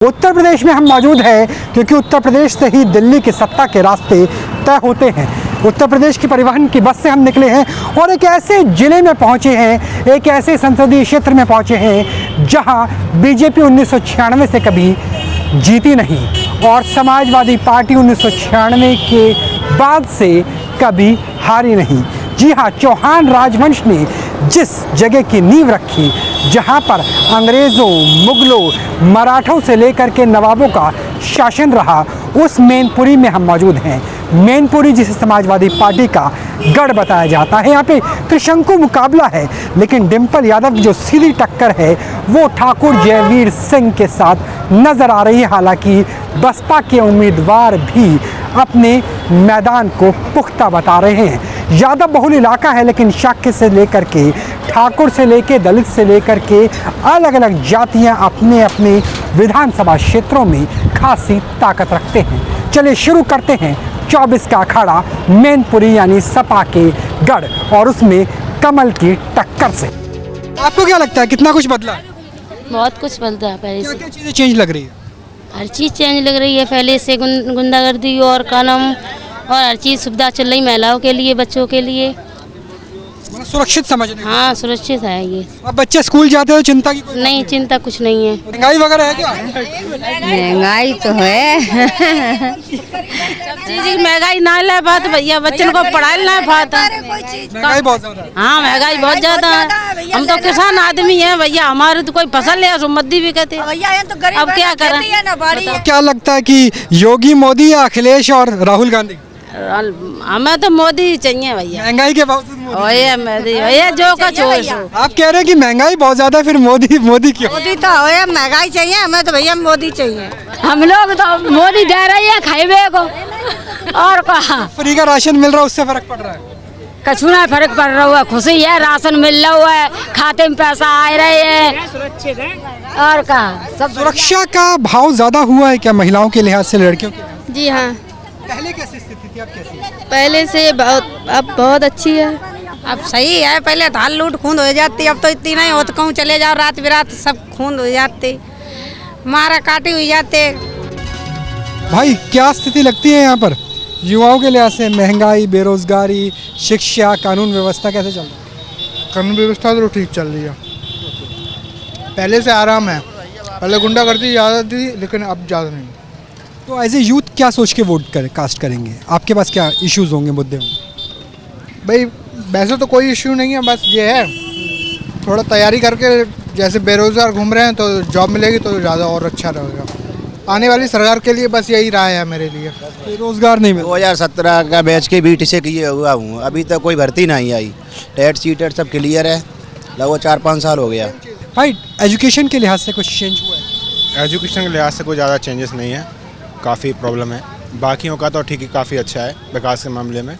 उत्तर प्रदेश में हम मौजूद हैं क्योंकि उत्तर प्रदेश से ही दिल्ली की सत्ता के रास्ते तय होते हैं। उत्तर प्रदेश की परिवहन की बस से हम निकले हैं और एक ऐसे ज़िले में पहुंचे हैं, एक ऐसे संसदीय क्षेत्र में पहुंचे हैं जहां बीजेपी 1996 से कभी जीती नहीं और समाजवादी पार्टी 1996 के बाद से कभी हारी नहीं। जी हाँ, चौहान राजवंश ने जिस जगह की नींव रखी, जहाँ पर अंग्रेज़ों, मुग़लों, मराठों से लेकर के नवाबों का शासन रहा, उस मैनपुरी में हम मौजूद हैं। मैनपुरी जिसे समाजवादी पार्टी का गढ़ बताया जाता है। यहाँ पे त्रिशंकु मुकाबला है, लेकिन डिम्पल यादव की जो सीधी टक्कर है वो ठाकुर जयवीर सिंह के साथ नज़र आ रही है। हालांकि बसपा के उम्मीदवार भी अपने मैदान को पुख्ता बता रहे हैं। यादव बहुल इलाका है, लेकिन शाक्य से लेकर के ठाकुर से लेकर दलित से लेकर के अलग अलग जातियां अपने अपने विधानसभा क्षेत्रों में खासी ताकत रखते हैं। चलिए शुरू करते हैं 24 का अखाड़ा मैनपुरी यानी सपा के गढ़ और उसमें कमल की टक्कर से। आपको क्या लगता है कितना कुछ बदला है? बहुत कुछ बदला है पहले से। क्या चीज़ें चेंज लग रही है? हर चीज़ चेंज लग रही है। पहले से गुंडागर्दी और कानून और हर चीज़ सुविधा चल रही, महिलाओं के लिए, बच्चों के लिए। मतलब सुरक्षित समझने का। हाँ, सुरक्षित है ये। अब बच्चे स्कूल जाते हो, चिंता की कोई बात नहीं, चिंता कुछ नहीं है। महंगाई वगैरह है क्या? महंगाई तो है। चीज़ महंगाई ना ले बात भैया, बच्चों को पढ़ाई ना बात। महंगाई बहुत ज्यादा है। हाँ, महंगाई बहुत ज़्यादा है। हम तो किसान आदमी हैं भैया, हमारे तो कोई फसल है सुमद्दी भी कहते हैं। अब क्या करें? क्या लगता है कि योगी, मोदी या अखिलेश और राहुल गांधी? हमें तो मोदी चाहिए भैया। महंगाई के बावजूद मोदी। भैया जो का चोर। आप कह रहे हैं कि महंगाई बहुत ज्यादा है, फिर मोदी क्यों? मोदी तो है, महंगाई चाहिए हमें तो भैया, मोदी चाहिए। हम लोग तो मोदी दे रही है खाइबे को और कहा फ्री का राशन मिल रहा है, उससे फर्क पड़ रहा है? कछुना फर्क पड़ रहा है। खुशी है, राशन मिल रहा है, खाते में पैसा आ रहे हैं, सुरक्षित है और कहा सब। सुरक्षा का भाव ज्यादा हुआ है क्या महिलाओं के लिहाज से, लड़कियों के लिहाज से? जी हाँ, पहले कैसी स्थिति थी, अब कैसी है? पहले से अब बहुत अच्छी है। अब सही है, पहले धान लूट खून हो जाती, अब तो इतनी नहीं होती। कहूँ चले जाओ रात बिरात सब खून हो जाते, मारा काटी हुई जाते। भाई क्या स्थिति लगती है यहाँ पर युवाओं के लिहाज से? महंगाई, बेरोजगारी, शिक्षा, कानून व्यवस्था कैसे चल रहा है? कानून व्यवस्था तो ठीक चल रही है, पहले से आराम है। पहले गुंडागर्दी ज़्यादा थी, लेकिन अब ज़्यादा नहीं। तो एज ए यूथ क्या सोच के कास्ट करेंगे? आपके पास क्या इश्यूज होंगे, मुद्दे होंगे? भाई वैसे तो कोई इश्यू नहीं है, बस ये है थोड़ा तैयारी करके, जैसे बेरोज़गार घूम रहे हैं तो जॉब मिलेगी तो ज़्यादा और अच्छा रहेगा। आने वाली सरकार के लिए बस यही राय है मेरे लिए। रोजगार नहीं मिल 2017 का बैच के बीट से किए हुआ हूँ, अभी तक कोई भर्ती नहीं आई। टेट सीटेट सब क्लियर है, लगभग 4-5 साल हो गया। भाई एजुकेशन के लिहाज से कुछ चेंज हुआ है? एजुकेशन के लिहाज से कोई ज़्यादा चेंजेस नहीं है, काफ़ी प्रॉब्लम है। बाकियों का तो ठीक है, काफ़ी अच्छा है विकास के मामले में,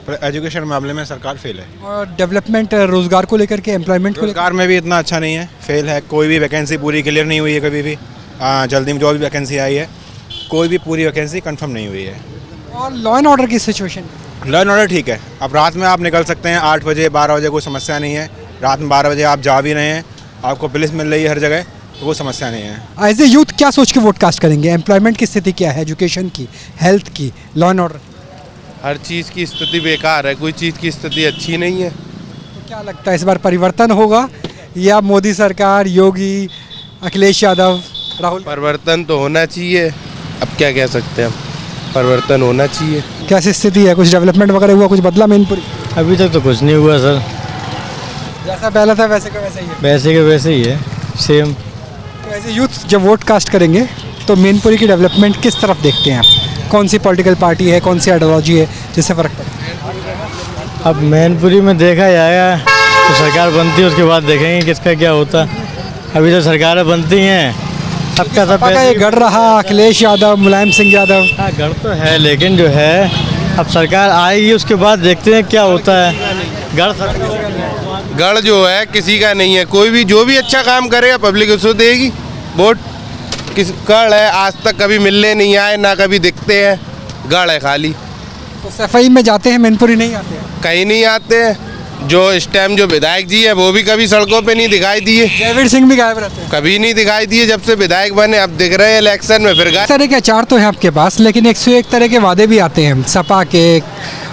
पर एजुकेशन मामले में सरकार फेल है। और डेवलपमेंट, रोजगार को लेकर के, एम्प्लॉयमेंट को रोजगार में भी इतना अच्छा नहीं है, फेल है। कोई भी वैकेंसी पूरी क्लियर नहीं हुई है कभी भी। जल्दी में जो भी वैकेंसी आई है, कोई भी पूरी वैकेंसी कंफर्म नहीं हुई है। और लॉ एंड ऑर्डर की सिचुएशन? लॉ एंड ऑर्डर ठीक है, अब रात में आप निकल सकते हैं 8 बजे 12 बजे, कोई समस्या नहीं है। रात में 12 बजे आप जा भी रहे हैं, आपको पुलिस मिल रही है हर जगह, तो वो समस्या नहीं है। एज ए यूथ क्या सोच के वोट कास्ट करेंगे? एम्प्लॉयमेंट की स्थिति क्या है, एजुकेशन की, हेल्थ की, लॉ एंड ऑर्डर? हर चीज़ की स्थिति बेकार है, कोई चीज़ की स्थिति अच्छी नहीं है। तो क्या लगता है इस बार परिवर्तन होगा या मोदी सरकार, योगी, अखिलेश यादव, राहुल? परिवर्तन तो होना चाहिए, अब क्या कह सकते हैं हम, परिवर्तन होना चाहिए। कैसी स्थिति है? कुछ डेवलपमेंट वगैरह हुआ, कुछ बदला मैनपुरी? अभी तक तो कुछ नहीं हुआ सर, जैसा पहला था वैसे का वैसा ही है। वैसे के वैसे ही है, सेम। तो एज ए यूथ जब वोट कास्ट करेंगे तो मैनपुरी की डेवलपमेंट किस तरफ देखते हैं आप? कौन सी पॉलिटिकल पार्टी है, कौन सी आइडियोलॉजी है जिससे फ़र्क पड़ता है? अब मैनपुरी में देखा जाएगा तो सरकार बनती है, उसके बाद देखेंगे किसका क्या होता। अभी तो सरकारें बनती हैं, सबका सब ये गढ़ रहा, अखिलेश यादव, मुलायम सिंह यादव। हाँ, गढ़ तो है, लेकिन जो है अब सरकार आएगी उसके बाद देखते हैं क्या होता है। गढ़ जो है किसी का नहीं है, कोई भी जो भी अच्छा काम करेगा पब्लिक उसको देगी वोट। किस गढ़ है, आज तक कभी मिलने नहीं आए, ना कभी दिखते हैं, गढ़ है खाली। तो सफाई में जाते हैं, मैनपुरी नहीं आते हैं? कहीं नहीं आते हैं, जो इस टाइम जो विधायक जी है वो भी कभी सड़कों पे नहीं दिखाई दिए, जयवीर सिंह भी गायब रहते हैं। कभी नहीं दिखाई दिए जब से विधायक बने। अब दिख रहे हैं इलेक्शन में फिर इस तरह के अचार तो है आपके पास, लेकिन 101 तरह के वादे भी आते हैं, सपा के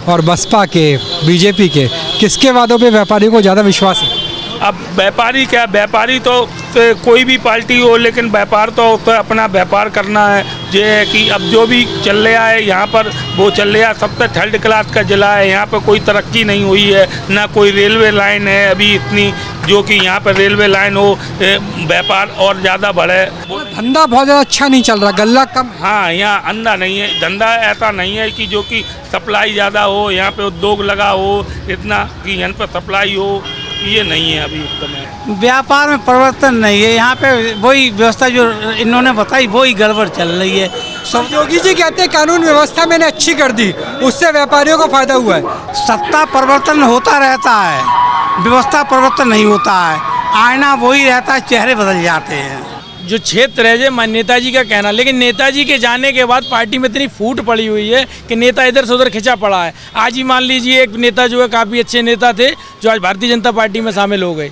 और बसपा के, बीजेपी के। किसके वादों पे व्यापारियों को ज़्यादा विश्वास है? अब व्यापारी क्या, व्यापारी तो कोई भी पार्टी हो, लेकिन व्यापार तो अपना व्यापार करना है। ये है कि अब जो भी चल रहा है यहाँ पर वो चल रहा है, सबसे थर्ड क्लास का जिला है। यहाँ पर कोई तरक्की नहीं हुई है, ना कोई रेलवे लाइन है अभी इतनी, जो कि यहाँ पर रेलवे लाइन हो, व्यापार और ज़्यादा बढ़े। धंधा बहुत ज़्यादा अच्छा नहीं चल रहा, गल्ला कम। हाँ, यहाँ अंधा नहीं है, धंधा ऐसा नहीं है कि जो कि सप्लाई ज़्यादा हो, यहाँ पे उद्योग लगा हो इतना कि यहाँ पर सप्लाई हो, ये नहीं है अभी उत्तम। व्यापार में परिवर्तन नहीं है, यहाँ पे वही व्यवस्था जो इन्होंने बताई वही गड़बड़ चल रही है। सब योगी जी कहते हैं कानून व्यवस्था मैंने अच्छी कर दी, उससे व्यापारियों को फायदा हुआ है। सत्ता परिवर्तन होता रहता है, व्यवस्था परिवर्तन नहीं होता है, आईना वही रहता है, चेहरे बदल जाते हैं। जो क्षेत्र है जो नेताजी का कहना, लेकिन नेताजी के जाने के बाद पार्टी में इतनी फूट पड़ी हुई है कि नेता इधर से उधर खिंचा पड़ा है। आज ही मान लीजिए एक नेता जो है काफ़ी अच्छे नेता थे जो आज भारतीय जनता पार्टी में शामिल हो गए।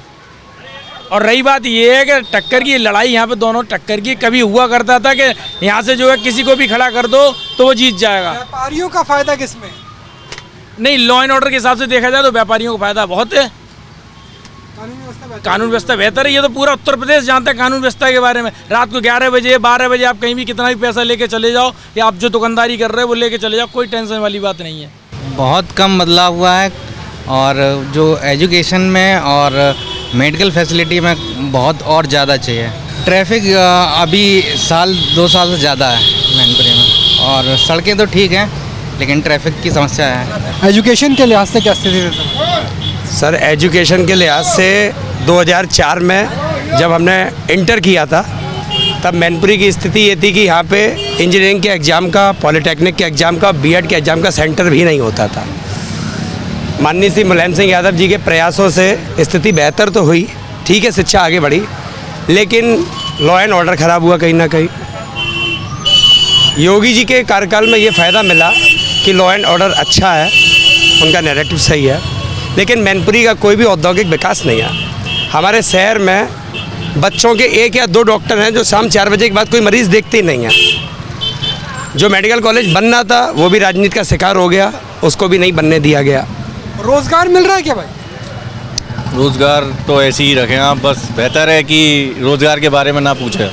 और रही बात ये है कि टक्कर की लड़ाई यहाँ पे दोनों टक्कर की कभी हुआ करता था कि यहाँ से जो है किसी को भी खड़ा कर दो तो वो जीत जाएगा। व्यापारियों का फायदा किसमें? नहीं, लॉ एंड ऑर्डर के हिसाब से देखा जाए तो व्यापारियों को फायदा बहुत है। कानून व्यवस्था बेहतर है, ये तो पूरा उत्तर प्रदेश जानता है कानून व्यवस्था के बारे में। रात को 11 बजे 12 बजे आप कहीं भी कितना भी पैसा लेके चले जाओ, या आप जो दुकानदारी कर रहे हो वो लेके चले जाओ, कोई टेंशन वाली बात नहीं है। बहुत कम बदलाव हुआ है, और जो एजुकेशन में और मेडिकल फैसिलिटी में बहुत और ज़्यादा चाहिए। ट्रैफिक अभी 2 साल से ज़्यादा है मैनपुरी में, और सड़कें तो ठीक हैं लेकिन ट्रैफिक की समस्या है। एजुकेशन के लिहाज से क्या स्थिति है सर? एजुकेशन के लिहाज से 2004 में जब हमने इंटर किया था तब मैनपुरी की स्थिति ये थी कि यहाँ पे इंजीनियरिंग के एग्ज़ाम का, पॉलिटेक्निक के एग्ज़ाम का, बीएड के एग्ज़ाम का सेंटर भी नहीं होता था। माननीय श्री मुलायम सिंह यादव जी के प्रयासों से स्थिति बेहतर तो हुई, ठीक है, शिक्षा आगे बढ़ी, लेकिन लॉ एंड ऑर्डर ख़राब हुआ कहीं ना कहीं। योगी जी के कार्यकाल में ये फ़ायदा मिला कि लॉ एंड ऑर्डर अच्छा है, उनका नैरेटिव सही है, लेकिन मैनपुरी का कोई भी औद्योगिक विकास नहीं है। हमारे शहर में बच्चों के 1 या 2 डॉक्टर हैं जो शाम 4 बजे के बाद कोई मरीज़ देखते ही नहीं हैं। जो मेडिकल कॉलेज बनना था वो भी राजनीति का शिकार हो गया, उसको भी नहीं बनने दिया गया। रोजगार मिल रहा है क्या भाई? रोज़गार तो ऐसे ही रखें आप, बस बेहतर है कि रोज़गार के बारे में ना पूछें।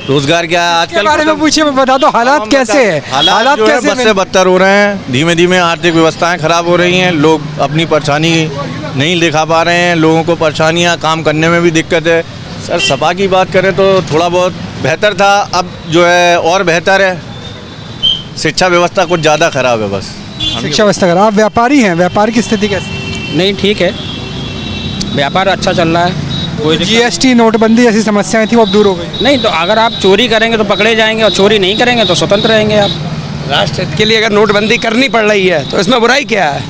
रोज़गार क्या है आजकल के बारे में पूछिए, बता दो हालात कैसे हैं? हालात कैसे बद से बदतर हो रहे हैं, धीमे धीमे आर्थिक व्यवस्थाएं खराब हो रही हैं, लोग अपनी परेशानी नहीं दिखा पा रहे हैं, लोगों को परेशानियां, काम करने में भी दिक्कत है। सर सपा की बात करें तो थोड़ा बहुत बेहतर था, अब जो है और बेहतर है। शिक्षा व्यवस्था कुछ ज़्यादा खराब है बस। शिक्षा व्यवस्था खराब। आप व्यापारी हैं, व्यापार की स्थिति कैसी? नहीं, ठीक है, व्यापार अच्छा चल रहा है। कोई जीएसटी, नोटबंदी ऐसी समस्याएं थी वो अब दूर हो गई। नहीं, तो अगर आप चोरी करेंगे तो पकड़े जाएंगे, और चोरी नहीं करेंगे तो स्वतंत्र रहेंगे आप। राष्ट्र हित के लिए अगर नोटबंदी करनी पड़ रही है तो इसमें बुराई क्या है?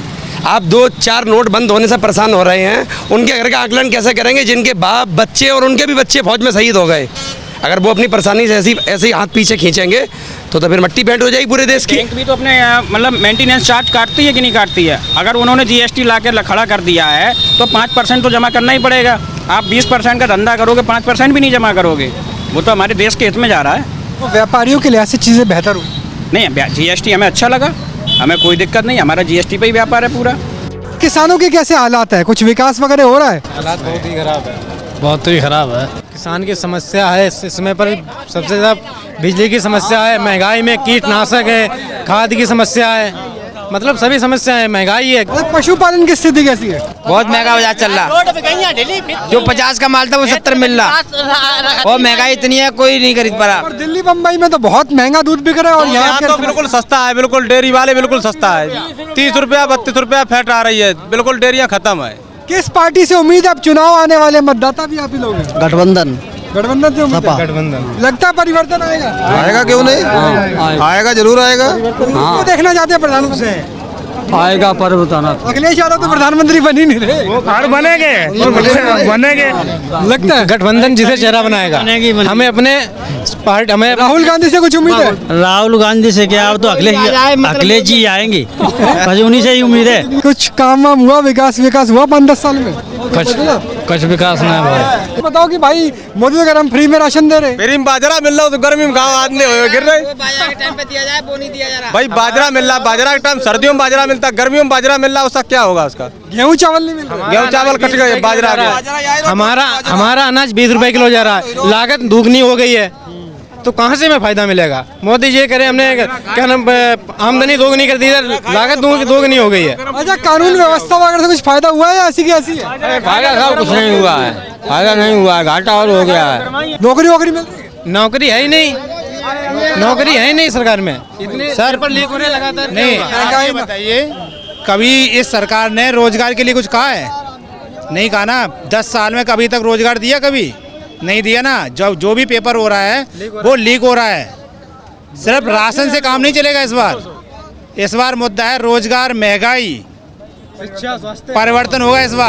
आप 2-4 नोट बंद होने से परेशान हो रहे हैं, उनके घर का आकलन कैसे करेंगे जिनके बाप, बच्चे और उनके भी बच्चे फौज में शहीद हो गए? अगर वो अपनी परेशानी से ऐसे ही हाथ पीछे खींचेंगे तो फिर मट्टी भेंट हो जाएगी पूरे देश की। बैंक भी तो अपने मतलब मेंटेनेंस चार्ज काटती है कि नहीं काटती है? अगर उन्होंने जीएसटी ला कर खड़ा कर दिया है तो 5% तो जमा करना ही पड़ेगा। आप 20% का धंधा करोगे, 5% भी नहीं जमा करोगे, वो तो हमारे देश के हित में जा रहा है। तो व्यापारियों के लिहाज से चीज़ें बेहतर हुई? नहीं, जीएसटी हमें अच्छा लगा, हमें कोई दिक्कत नहीं, हमारा जीएसटी पे ही व्यापार है पूरा। किसानों के कैसे हालात है? कुछ विकास वगैरह हो रहा है? हालात बहुत ही खराब है, बहुत ही खराब है। किसान की समस्या है इस समय पर सबसे ज़्यादा, बिजली की समस्या है, महंगाई में कीटनाशक है, खाद की समस्या है, मतलब सभी समस्या है, महंगाई है। पशुपालन की स्थिति कैसी है? बहुत महंगा बाजार चल रहा, जो 50 का माल था वो 70 मिल रहा, और महंगाई इतनी है कोई नहीं खरीद पा रहा। और दिल्ली बम्बई में तो बहुत महंगा दूध बिक रहा है, और यहाँ तो बिल्कुल सस्ता है, बिल्कुल डेयरी वाले बिल्कुल सस्ता है, 30 रुपया 32 रुपया फैट आ रही है, बिल्कुल डेयरियाँ खत्म है। किस पार्टी से उम्मीद है? अब चुनाव आने वाले, मतदाता भी आप ही लोग हैं। गठबंधन गठबंधन से उम्मीद है? गठबंधन लगता है परिवर्तन आएगा? आएगा क्यों नहीं, आएगा जरूर आएगा। किसको देखना चाहते हैं प्रधानमंत्री? आएगा पर बताना। अखिलेश यादव तो प्रधानमंत्री बन ही नहीं रहे और बनेंगे लगता है। गठबंधन जिसे चेहरा बनाएगा हमें अपने पार्टी हमें राहुल गांधी से कुछ उम्मीद है? राहुल गांधी से क्या, अब तो अखिलेश जी आएंगे, बस उन्हीं से ही उम्मीद है। कुछ काम वाम हुआ, विकास हुआ 5-10 साल में? कुछ विकास ना भाई। बताओ कि भाई मोदी अगर हम फ्री में राशन दे रहे, फ्री में बाजरा मिल रहा हो तो गर्मी में गाँव आदमी गिर रहे। बाजरा के टाइम पे दिया जाए, वो नहीं दिया जा रहा। भाई बाजरा मिल रहा, बाजरा के टाइम सर्दियों में बाजरा मिलता, गर्मियों में बाजरा मिल रहा, उसका क्या होगा? उसका गेहूं चावल नहीं मिल रहा। गेहूं चावल कट गए, बाजरा आ गया। हमारा अनाज 20 रुपए किलो जा रहा है, लागत दुगनी हो गई है, तो कहाँ से हमें फायदा मिलेगा? मोदी जी करें, हमने क्या नाम आमदनी दोगुनी कर दी है, लागत दोगुनी हो गई है। अच्छा, कानून व्यवस्था वगैरह से कुछ फायदा हुआ है या ऐसी की ऐसी है? फायदा साहब कुछ नहीं हुआ है, फायदा नहीं हुआ है, घाटा और हो गया है। नौकरी वोकरी मिल रही है? नौकरी है ही नहीं, नौकरी है ही नहीं सरकार में। सर पर लीक होने लगातार नहीं बताइए, कभी इस सरकार ने रोजगार के लिए कुछ कहा है? नहीं कहा ना। 10 साल में कभी तक रोजगार दिया? कभी नहीं दिया ना। जो भी पेपर हो रहा है वो लीक हो रहा है। सिर्फ राशन से काम नहीं चलेगा इस बार मुद्दा है रोजगार, महंगाई, परिवर्तन होगा इस बार।